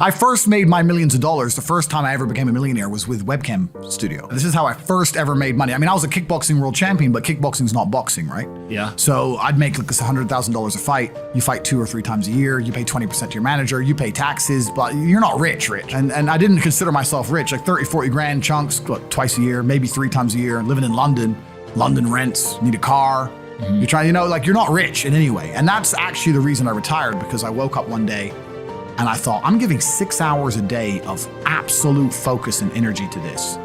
I first made my millions of dollars. The first time I ever became a millionaire was with Webcam Studio. This is how I first ever made money. I mean, I was a kickboxing world champion, but kickboxing's not boxing, right? Yeah. So I'd make like $100,000 a fight. You fight 2 or 3 times a year. You pay 20% to your manager. You pay taxes, but you're not rich. And I didn't consider myself rich. Like 30, 40 grand chunks, twice a year, maybe 3 times a year. Living in London rents, need a car. You're trying, you're not rich in any way. And that's actually the reason I retired, because I woke up one day and I thought, I'm giving 6 hours a day of absolute focus and energy to this.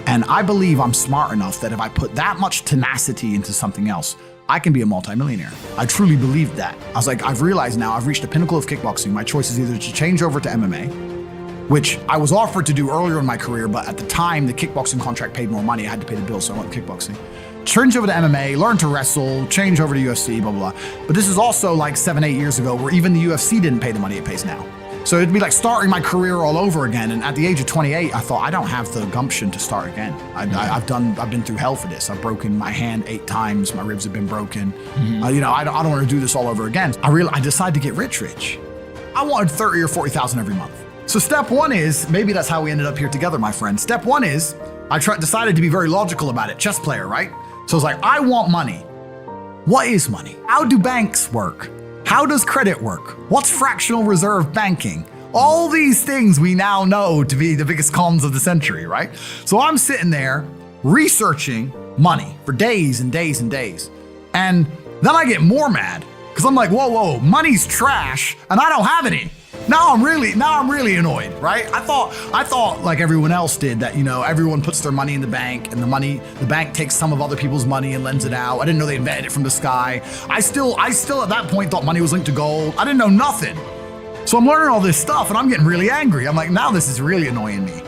And I believe I'm smart enough that if I put that much tenacity into something else, I can be a multimillionaire. I truly believed that. I was like, I've realized now I've reached the pinnacle of kickboxing. My choice is either to change over to MMA, which I was offered to do earlier in my career, but at the time the kickboxing contract paid more money. I had to pay the bills, so I went kickboxing. Change over to MMA, learn to wrestle, change over to UFC, blah, blah, blah. But this is also like 7, 8 years ago where even the UFC didn't pay the money it pays now. So it'd be like starting my career all over again. And at the age of 28, I thought, I don't have the gumption to start again. I've been through hell for this. I've broken my hand 8 times. My ribs have been broken. I don't want to do this all over again. I decided to get rich. I wanted 30 or 40,000 every month. So step 1 is, maybe that's how we ended up here together, my friend. Step 1 is, decided to be very logical about it. Chess player, right? So it's like, I want money. What is money? How do banks work? How does credit work? What's fractional reserve banking? All these things we now know to be the biggest cons of the century, right? So I'm sitting there researching money for days and days and days. And then I get more mad because I'm like, whoa, money's trash and I don't have any. Now I'm really annoyed, right? I thought like everyone else did that, everyone puts their money in the bank and the bank takes some of other people's money and lends it out. I didn't know they invented it from the sky. I still at that point thought money was linked to gold. I didn't know nothing. So I'm learning all this stuff and I'm getting really angry. I'm like, now this is really annoying me.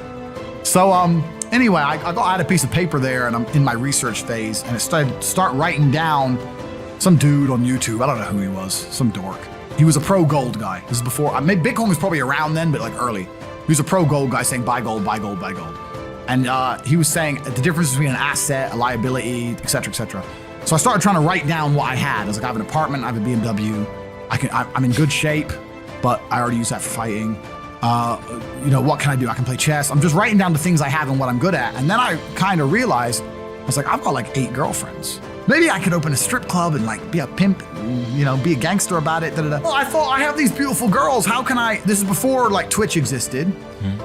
So anyway, I had a piece of paper there and I'm in my research phase and I start writing down some dude on YouTube. I don't know who he was, some dork. He was a pro gold guy. This is before, maybe Bitcoin was probably around then, but like early. He was a pro gold guy saying buy gold, buy gold, buy gold. And he was saying the difference between an asset, a liability, et cetera, et cetera. So I started trying to write down what I had. I was like, I have an apartment, I have a BMW. I'm in good shape, but I already use that for fighting. What can I do? I can play chess. I'm just writing down the things I have and what I'm good at. And then I kind of realized, I was like, I've got like 8 girlfriends. Maybe I could open a strip club and like be a pimp, be a gangster about it. Well, I thought I have these beautiful girls. How can I? This is before like Twitch existed.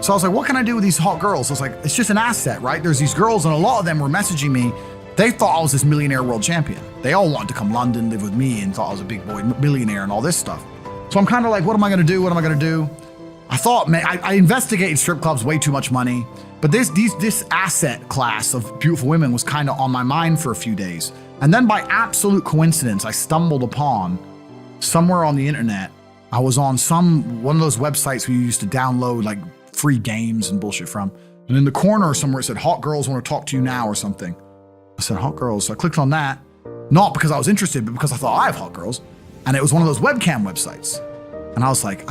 So I was like, what can I do with these hot girls? I was like, it's just an asset, right? There's these girls and a lot of them were messaging me. They thought I was this millionaire world champion. They all wanted to come London, live with me and thought I was a big boy millionaire and all this stuff. So I'm kind of like, what am I gonna do? What am I gonna do? I thought, man, I investigated strip clubs, way too much money. But this asset class of beautiful women was kind of on my mind for a few days. And then by absolute coincidence, I stumbled upon somewhere on the internet. I was on one of those websites where you used to download like free games and bullshit from. And in the corner somewhere it said, hot girls want to talk to you now or something. I said, hot girls. So I clicked on that, not because I was interested, but because I thought I have hot girls. And it was one of those webcam websites. And I was like,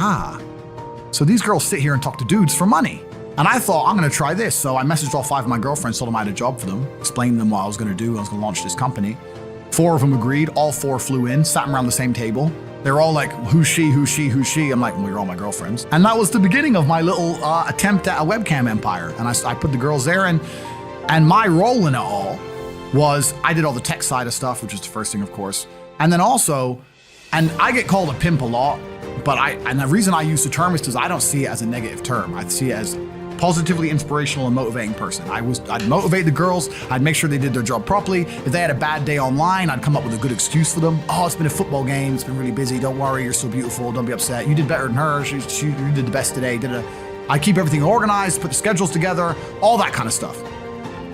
so these girls sit here and talk to dudes for money. And I thought, I'm gonna try this. So I messaged all 5 of my girlfriends, told them I had a job for them, explained to them what I was gonna do. I was gonna launch this company. 4 of them agreed, all 4 flew in, sat around the same table. They were all like, who's she? I'm like, well, you're all my girlfriends. And that was the beginning of my little attempt at a webcam empire. And I put the girls there and my role in it all was, I did all the tech side of stuff, which was the first thing, of course. And then also, and I get called a pimp a lot, but the reason I use the term is because I don't see it as a negative term. I see it as positively inspirational and motivating person. I'd motivate the girls. I'd make sure they did their job properly. If they had a bad day online, I'd come up with a good excuse for them. Oh, it's been a football game. It's been really busy. Don't worry. You're so beautiful. Don't be upset. You did better than her. You did the best today. I keep everything organized, put the schedules together, all that kind of stuff.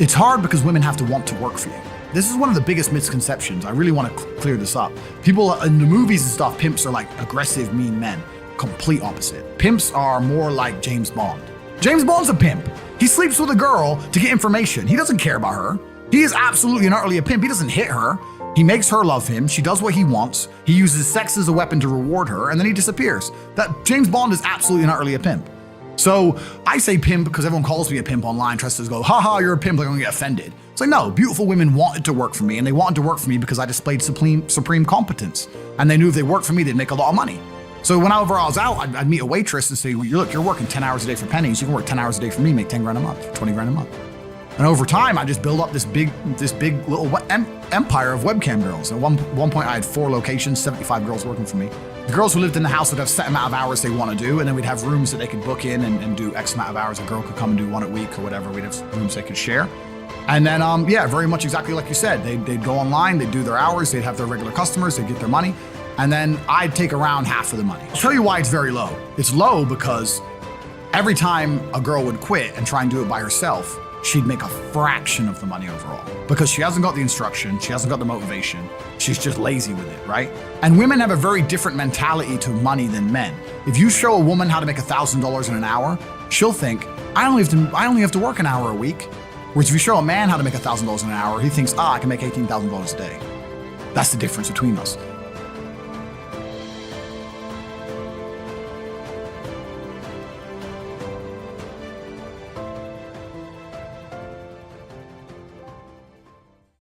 It's hard because women have to want to work for you. This is one of the biggest misconceptions. I really want to clear this up. People in the movies and stuff, pimps are like aggressive, mean men. Complete opposite. Pimps are more like James Bond. James Bond's a pimp. He sleeps with a girl to get information. He doesn't care about her. He is absolutely and utterly a pimp. He doesn't hit her. He makes her love him. She does what he wants. He uses sex as a weapon to reward her, and then he disappears. That James Bond is absolutely and utterly a pimp. So I say pimp because everyone calls me a pimp online, tries to go, haha, you're a pimp, like I'm gonna get offended. It's like, no, beautiful women wanted to work for me, and they wanted to work for me because I displayed supreme competence. And they knew if they worked for me, they'd make a lot of money. So whenever I was out, I'd meet a waitress and say, well, look, you're working 10 hours a day for pennies. You can work 10 hours a day for me, make 10 grand a month, 20 grand a month. And over time, I just built up this big little empire of webcam girls. At one point, I had 4 locations, 75 girls working for me. The girls who lived in the house would have set amount of hours they want to do, and then we'd have rooms that they could book in and do X amount of hours. A girl could come and do 1 a week or whatever. We'd have rooms they could share. And then, yeah, very much exactly like you said. They'd go online, they'd do their hours, they'd have their regular customers, they'd get their money, and then I'd take around half of the money. I'll tell you why it's very low. It's low because every time a girl would quit and try and do it by herself, she'd make a fraction of the money overall because she hasn't got the instruction, she hasn't got the motivation, she's just lazy with it, right? And women have a very different mentality to money than men. If you show a woman how to make $1,000 in an hour, she'll think, I only have to work an hour a week. Whereas if you show a man how to make $1,000 in an hour, he thinks, I can make $18,000 a day. That's the difference between us.